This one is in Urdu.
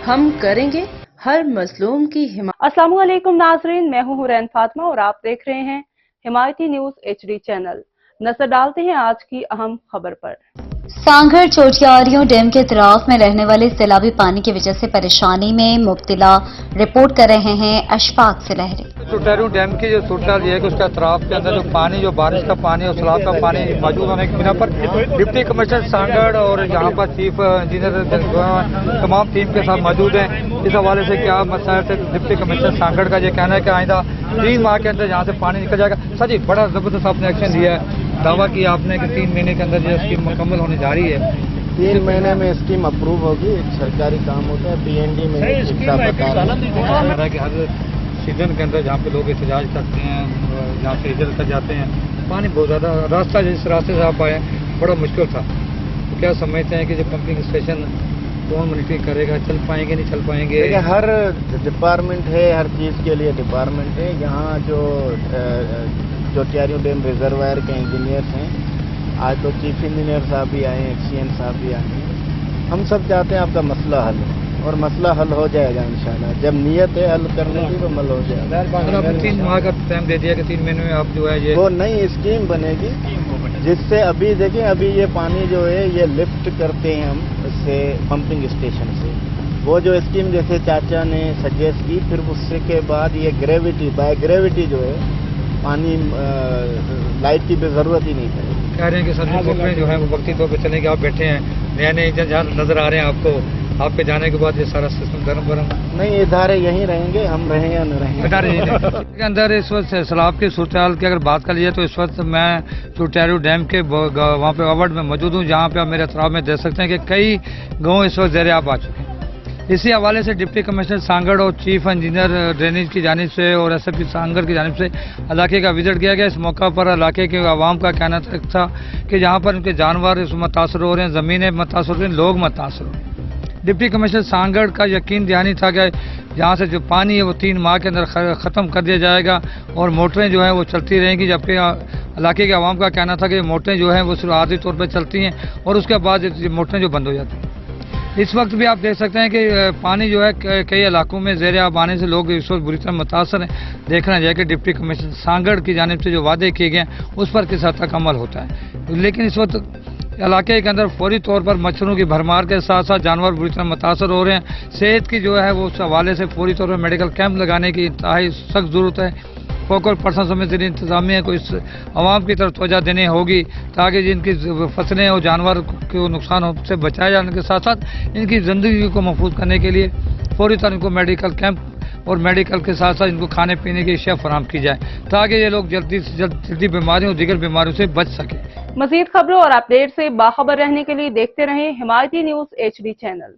ہم کریں گے ہر مظلوم کی حمایت۔ السلام علیکم ناظرین، میں ہوں حورین فاطمہ اور آپ دیکھ رہے ہیں حمایتی نیوز HD چینل۔ نظر ڈالتے ہیں آج کی اہم خبر پر۔ سانگھڑ چوٹیاریوں ڈیم کے اطراف میں رہنے والے سیلابی پانی کی وجہ سے پریشانی میں مبتلا رپورٹ کر رہے ہیں اشفاق سلہری۔ چوٹیاریوں ڈیم کی جو صورتحال یہ ہے کہ اس کے اطراف کے اندر جو پانی، جو بارش کا پانی اور سیلاب کا پانی موجود ہونے کی بنا پر ڈپٹی کمشنر سانگھڑ اور یہاں پر چیف انجینئر تمام ٹیم کے ساتھ موجود ہیں۔ اس حوالے سے کیا مسائل سے ڈپٹی کمشنر سانگھڑ کا یہ کہنا ہے کہ آئندہ 3 ماہ کے اندر یہاں سے پانی نکل جائے گا۔ سر جی، بڑا زبردست آپ نے ایکشن لیا ہے، دعویٰ کیا آپ نے کہ 3 مہینے کے اندر یہ اسکیم مکمل ہونے جا رہی ہے۔ 3 مہینے میں اسکیم اپروو ہوگی، ایک سرکاری کام ہوتا ہے، PND میں کہ ہر سیزن کے اندر جہاں پہ لوگ احتجاج کرتے ہیں، جہاں سے ہجرت کر جاتے ہیں، پانی بہت زیادہ، راستہ جس راستے سے آپ آئے بڑا مشکل تھا، تو کیا سمجھتے ہیں کہ جو پمپنگ اسٹیشن کون مانیٹرنگ کرے گا، چل پائیں گے نہیں چل پائیں گے؟ ہر ڈپارٹمنٹ ہے، ہر چیز کے لیے ڈپارٹمنٹ ہے۔ یہاں جو چوٹیاریوں ڈیم ریزروائر کے انجینئرس ہیں، آج تو چیف انجینئر صاحب بھی آئے ہیں، XCN صاحب بھی آئے ہیں۔ ہم سب چاہتے ہیں آپ کا مسئلہ حل ہو، اور مسئلہ حل ہو جائے گا انشاءاللہ۔ جب نیت ہے حل کرنے کی تو حل ہو جائے گا۔ آپ نے 3 ماہ کا ٹائم دے دیا کہ 3 مہینے میں آپ جو ہے یہ وہ نئی اسکیم بنے گی، جس سے ابھی دیکھیں، ابھی یہ پانی جو ہے یہ لفٹ کرتے ہیں ہم اس سے پمپنگ اسٹیشن سے۔ وہ جو اسکیم جیسے چاچا نے سجیسٹ کی، پھر اس کے بعد یہ گریوٹی، بائی گریوٹی جو ہے پانی لائٹ کی بھی ضرورت ہی نہیں پڑے گی۔ کہہ رہے ہیں کہ سروس موٹریں جو ہیں وہ وقتی طور پہ چلیں گے۔ آپ بیٹھے ہیں، نئے نئے انجن جہاں نظر آ رہے ہیں آپ کو، آپ کے جانے کے بعد یہ سارا سسٹم گرم نہیں، ادارے یہیں رہیں گے، ہم رہیں یا نہ رہیں۔ ادارے کے اندر اس وقت سیلاب کی صورتحال کی اگر بات کر لیجیے تو اس وقت میں چوٹیاریوں ڈیم کے وہاں پہ اوورڈ میں موجود ہوں، جہاں پہ آپ میرے اطراف میں دیکھ سکتے ہیں کہ کئی گاؤں اس وقت زیر آب آ چکے ہیں۔ اسی حوالے سے ڈپٹی کمشنر سانگھڑ اور چیف انجینئر ڈرینیج کی جانب سے اور SFP سانگھڑ کی جانب سے علاقے کا وزٹ کیا گیا۔ اس موقع پر علاقے کے عوام کا کہنا تھا کہ جہاں پر ان کے جانور متاثر ہو رہے ہیں، زمینیں متاثر ہو رہی ہیں، لوگ متاثر ہو رہے ہیں۔ ڈپٹی کمشنر سانگھڑ کا یقین دہانی تھا کہ جہاں سے جو پانی ہے وہ 3 ماہ کے اندر ختم کر دیا جائے گا اور موٹریں جو ہیں وہ چلتی رہیں گی، جبکہ علاقے کے عوام کا کہنا تھا کہ موٹریں جو ہیں وہ صرف عارضی طور پہ چلتی ہیں اور اس کے بعد یہ موٹریں جو بند ہو جاتی ہیں۔ اس وقت بھی آپ دیکھ سکتے ہیں کہ پانی جو ہے کئی علاقوں میں زیر آب آنے سے لوگ اس وقت بری طرح متاثر ہیں۔ دیکھنا جائے کہ ڈپٹی کمشنر سانگھڑ کی جانب سے جو وعدے کیے گئے ہیں اس پر کس حد تک عمل ہوتا ہے، لیکن اس وقت علاقے کے اندر فوری طور پر مچھروں کی بھرمار کے ساتھ ساتھ جانور بری طرح متاثر ہو رہے ہیں۔ صحت کی جو ہے وہ اس حوالے سے فوری طور پر میڈیکل کیمپ لگانے کی انتہائی سخت ضرورت ہے۔ فوکل پرسن سمیت ذریعہ انتظامیہ کو اس عوام کی طرف توجہ دینی ہوگی تاکہ جن کی فصلیں اور جانور کو نقصان سے بچایا جانے کے ساتھ ساتھ ان کی زندگی کو محفوظ کرنے کے لیے فوری طور ان کو میڈیکل کیمپ اور میڈیکل کے ساتھ ساتھ ان کو کھانے پینے کی اشیاء فراہم کی جائے تاکہ یہ لوگ جلدی سے جلدی بیماریوں اور دیگر بیماریوں سے بچ سکیں۔ مزید خبروں اور اپڈیٹ سے باخبر رہنے کے لیے دیکھتے رہیں حمایتی نیوز HD چینل۔